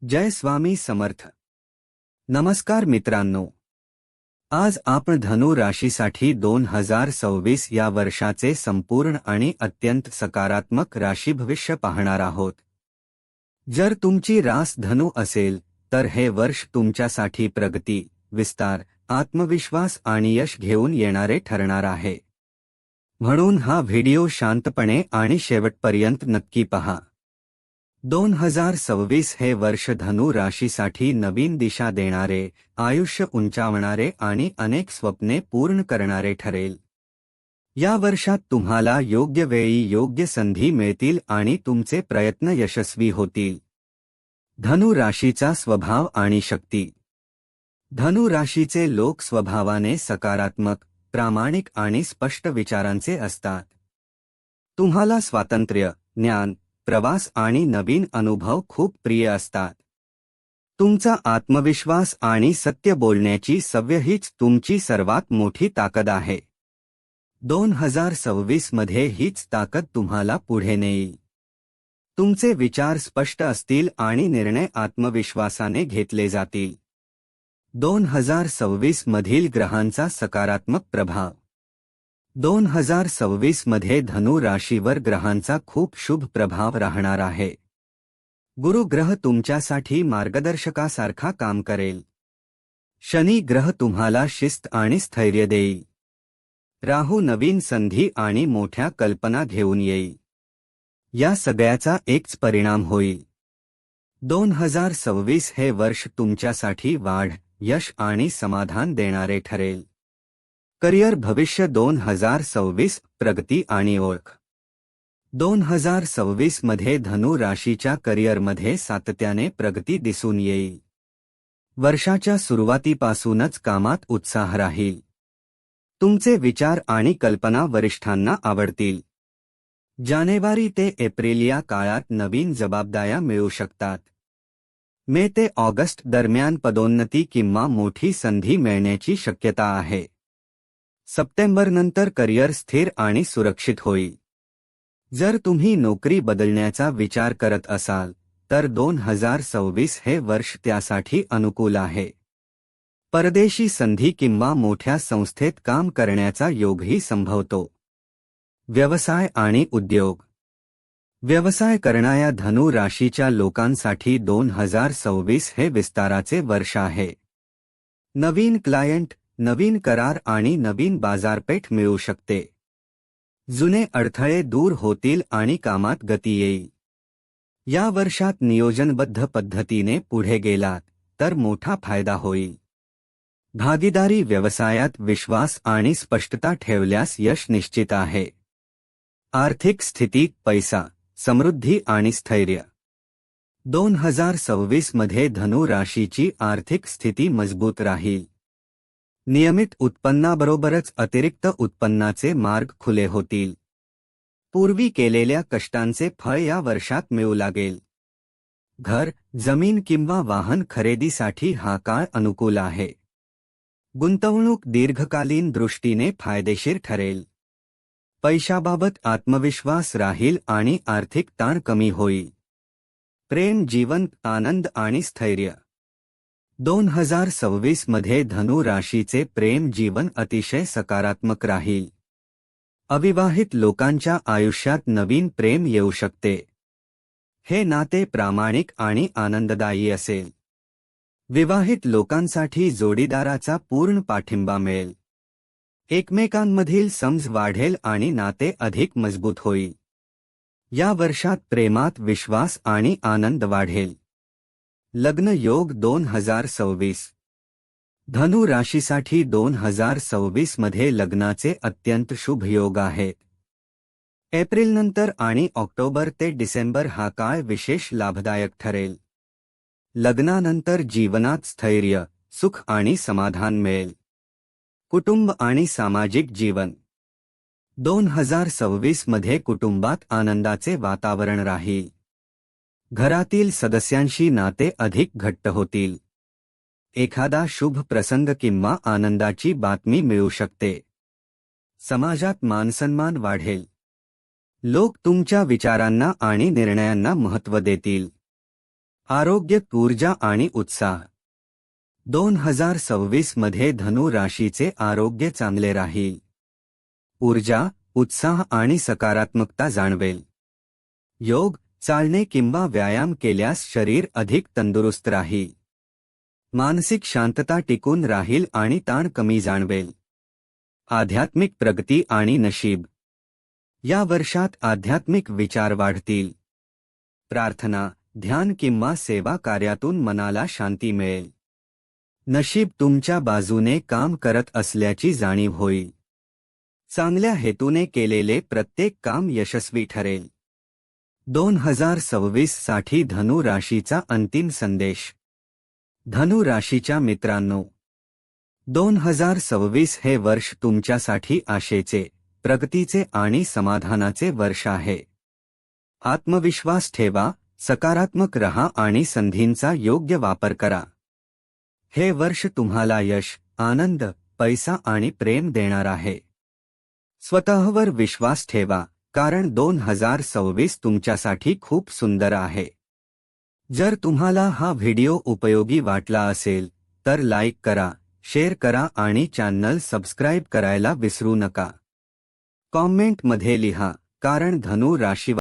जय स्वामी समर्थ। नमस्कार मित्रांनो, आज आपण धनु राशीसाठी 2026 या वर्षाचे संपूर्ण आणि अत्यंत सकारात्मक राशी भविष्य पाहणार आहोत। जर तुमची रास धनु असेल तर हे वर्ष तुमच्यासाठी प्रगती, विस्तार, आत्मविश्वास आणि यश घेऊन येणारे ठरणार आहे। म्हणून हा व्हिडिओ शांतपणे आणि शेवटपर्यंत नक्की पहा। 2026 हे वर्ष धनु राशीसाठी नवीन दिशा देणारे, आयुष्य उंचावणारे आणि अनेक स्वप्ने पूर्ण करणारे ठरेल। या वर्षात तुम्हाला योग्य वेळी योग्य संधी मिळतील आणि तुमचे प्रयत्न यशस्वी होतील। धनु राशीचा स्वभाव आणि शक्ती। धनु राशीचे लोक स्वभावाने सकारात्मक, प्रामाणिक आणि स्पष्ट विचारांचे असतात। तुम्हाला स्वातंत्र्य, ज्ञान, प्रवास आणि नवीन अनुभव खूप प्रिय असतात। तुमचा आत्मविश्वास आणि सत्य बोलण्याची सवय हीच तुमची सर्वात मोठी ताकद आहे। 2026 मध्ये हीच ताकद तुम्हाला पुढे नेईल। तुमचे विचार स्पष्ट असतील आणि निर्णय आत्मविश्वासाने घेतले जातील। 2026 मधील ग्रहांचा सकारात्मक प्रभाव। 2026 मध्ये धनु राशीवर ग्रहांचा खूप शुभ प्रभाव राहणार आहे। गुरु ग्रह तुमच्यासाठी मार्गदर्शकासारखा काम करेल। शनी ग्रह तुम्हाला शिस्त आणि स्थैर्य देईल। राहू नवीन संधी आणि मोठ्या कल्पना घेऊन येईल। या सगळ्याचा एकच परिणाम होईल। 2026 हे वर्ष तुमच्यासाठी वाढ, यश आणि समाधान देणारे ठरेल। करिअर भविष्य 2026 प्रगती आणि ओळख। 2026 मध्ये धनु राशीच्या करिअरमध्ये सातत्याने प्रगती दिसून येईल। वर्षाच्या सुरुवातीपासूनच कामात उत्साह राहील। तुमचे विचार आणि कल्पना वरिष्ठांना आवडतील। जानेवारी ते एप्रिल या काळात नवीन जबाबदाऱ्या मिळू शकतात। मे ते ऑगस्ट दरम्यान पदोन्नती किंवा मोठी संधी मिळण्याची शक्यता आहे। सप्टेंबरनंतर करिअर स्थिर आणि सुरक्षित होईल। जर तुम्ही नोकरी बदलण्याचा विचार करत असाल तर 2026 हे वर्ष त्यासाठी अनुकूल आहे। परदेशी संधी किंवा मोठ्या संस्थेत काम करण्याचा योगही संभवतो। व्यवसाय आणि उद्योग। व्यवसाय करणाऱ्या धनु राशीच्या लोकांसाठी 2026 हे विस्ताराचे वर्ष आहे। नवीन क्लायंट, नवीन करार आणि नवीन बाजारपेठ मिळू शकते। जुने अडथळे दूर होतील आणि कामात गती येईल। या वर्षात नियोजनबद्ध पद्धतीने पुढे गेलात तर मोठा फायदा होईल। भागीदारी व्यवसायात विश्वास आणि स्पष्टता ठेवल्यास यश निश्चित आहे। आर्थिक स्थिती, पैसा, समृद्धी आणि स्थैर्य। 2026 मध्ये धनु राशीची आर्थिक स्थिती मजबूत राहील। नियमित उत्पन्नाबरोबरच अतिरिक्त उत्पन्नाचे मार्ग खुले होतील। पूर्वी केलेल्या कष्टांचे फळ या वर्षात मिळू लागेल। घर, जमीन किंवा वाहन खरेदीसाठी हा काळ अनुकूल आहे। गुंतवणूक दीर्घकालीन दृष्टीने फायदेशीर ठरेल। पैशाबाबत आत्मविश्वास राहील आणि आर्थिक ताण कमी होईल। प्रेम जीवन, आनंद आणि स्थैर्य। 2026 मध्ये धनु राशीचे प्रेम जीवन अतिशय सकारात्मक राहील। अविवाहित लोकांच्या आयुष्यात नवीन प्रेम येऊ शकते। हे नाते प्रामाणिक आणि आनंददायी असेल। विवाहित लोकांसाठी जोडीदाराचा पूर्ण पाठिंबा मिळेल। एकमेकांमधील समज वाढेल आणि नाते अधिक मजबूत होईल। या वर्षात प्रेमात विश्वास आणि आनंद वाढेल। लग्न योग 2026। धनु राशीसाठी 2026 मध्ये लग्नाचे अत्यंत शुभ योग आहेत। एप्रिलनंतर आणि ऑक्टोबर ते डिसेंबर हा काळ विशेष लाभदायक ठरेल। लग्नानंतर जीवनात स्थैर्य, सुख आणि समाधान मिळेल। कुटुंब आणि सामाजिक जीवन। 2026 मध्ये कुटुंबात आनंदाचे वातावरण राहील। घरातील सदस्यांशी नाते अधिक घट्ट होतील। एखादा शुभ प्रसंग किंवा आनंदाची बातमी मिळू शकते। समाजात मानसन्मान वाढेल। लोक तुमच्या विचारांना आणि निर्णयांना महत्त्व देतील। आरोग्य, ऊर्जा आणि उत्साह. 2026 मध्ये धनु राशीचे आरोग्य चांगले राहील. ऊर्जा, उत्साह आणि सकारात्मकता जाणवेल. योग, चालणे किंवा व्यायाम केल्यास शरीर अधिक तंदुरुस्त राहील. मानसिक शांतता टिकून राहील आणि ताण कमी जाणवेल. आध्यात्मिक प्रगती आणि नशीब. या वर्षात आध्यात्मिक विचार वाढतील. प्रार्थना, ध्यान किंवा सेवा कार्यातून मनाला शांती मिळेल. नशीब तुमच्या बाजूने काम करत असल्याची जाणीव होईल. चांगल्या हेतूने केलेले प्रत्येक काम यशस्वी ठरेल. 2026 साठी धनु राशीचा अंतिम संदेश. धनु राशीच्या मित्रांनो, 2026 हे वर्ष तुमच्यासाठी आशेचे, प्रगतीचे आणि समाधानाचे वर्ष आहे. आत्मविश्वास ठेवा, सकारात्मक रहा आणि संधींचा योग्य वापर करा. हे वर्ष तुम्हाला यश, आनंद, पैसा आणि प्रेम देणार आहे. स्वतःवर विश्वास ठेवा, कारण 2026 तुमच्यासाठी खूप सुंदर आहे. जर तुम्हाला हा व्हिडिओ उपयोगी वाटला असेल तर लाईक करा, शेअर करा आणि चॅनल सबस्क्राईब करायला विसरू नका. कॉमेंटमध्ये लिहा, कारण धनु राशी